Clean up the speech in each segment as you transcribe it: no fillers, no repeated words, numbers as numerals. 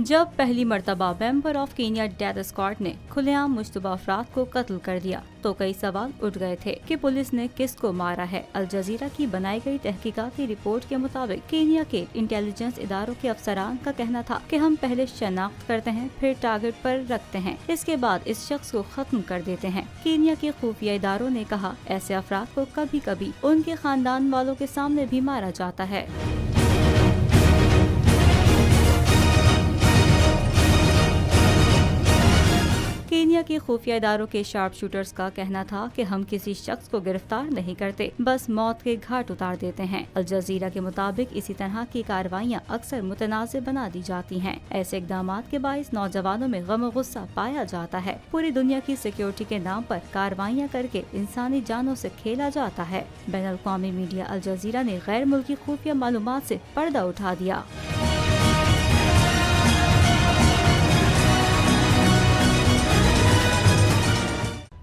जब पहली मर्तबा member of Kenya death squad ने खुलेआम मुश्तबा अफराद को कत्ल कर दिया तो कई सवाल उठ गए थे कि पुलिस ने किसको मारा है। अल जजीरा की बनाई गई तहकीकाती रिपोर्ट के मुताबिक केनिया के इंटेलिजेंस इदारों के अफसरान का कहना था कि हम पहले शनाख्त करते हैं, फिर टारगेट पर रखते हैं, इसके बाद इस शख्स को खत्म कर देते हैं। केनिया के खुफिया इदारों ने कहा ऐसे अफराद को कभी कभी उनके खानदान वालों के सामने भी मारा जाता है। केनिया के खुफिया इदारों के शार्प शूटर्स का कहना था कि हम किसी शख्स को गिरफ्तार नहीं करते, बस मौत के घाट उतार देते हैं। अल जजीरा के मुताबिक इसी तरह की कार्रवाइयाँ अक्सर मुतनाज़ बना दी जाती हैं। ऐसे इक़दामात के बाइस नौजवानों में गम और गुस्सा पाया जाता है। पूरी दुनिया की सिक्योरिटी के नाम पर कार्रवाइयाँ करके इंसानी जानों से खेला जाता है। बैनुल-अक़वामी मीडिया अल जजीरा ने गैर मुल्की खुफिया मालूमात से पर्दा उठा दिया।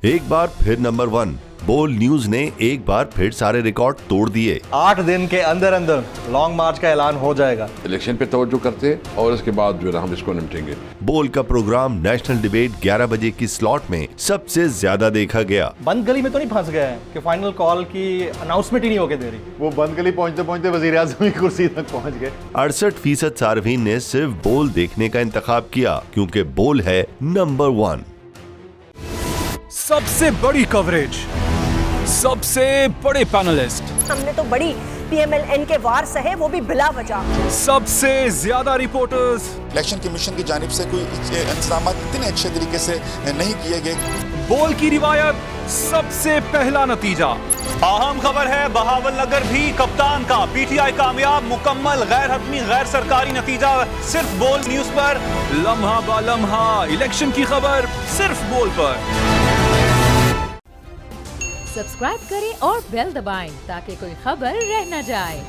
एक बार फिर नंबर 1 बोल न्यूज ने एक बार फिर सारे रिकॉर्ड तोड़ दिए। 8 दिन के अंदर अंदर लॉन्ग मार्च का ऐलान हो जाएगा। इलेक्शन पे तवज्जो करते और इसके बाद जो है हम इसको निपटेंगे। बोल का प्रोग्राम नेशनल डिबेट 11 बजे की स्लॉट में सबसे ज्यादा देखा गया। बंद गली में तो नहीं फंस गया है कि फाइनल कॉल की अनाउंसमेंट ही नहीं होके दे रही। वो बंद गली पहुंचते पहुंचते वजीर आज़म की कुर्सी तक पहुंच गए। 68% सार्फिन ने सिर्फ बोल देखने का इंतखाब किया क्योंकि बोल है नंबर 1। सबसे बड़ी कवरेज, सबसे बड़े पैनलिस्ट, हमने तो बड़ी PMLN के वार सहे, वो भी बिला वजह। सबसे ज्यादा रिपोर्टर्स। इलेक्शन कमीशन की जानिब से कोई इंतजाम इतने अच्छे तरीके से नहीं किए गए। बोल की रिवायत, सबसे पहला नतीजा। अहम खबर है बहावल नगर भी कप्तान का PTI कामयाब, मुकम्मल गैर हतमी गैर सरकारी नतीजा सिर्फ बोल न्यूज पर। लम्हा बा लम्हा इलेक्शन की खबर सिर्फ बोल पर। सब्सक्राइब करें और बेल दबाएं ताकि कोई खबर रह न जाए।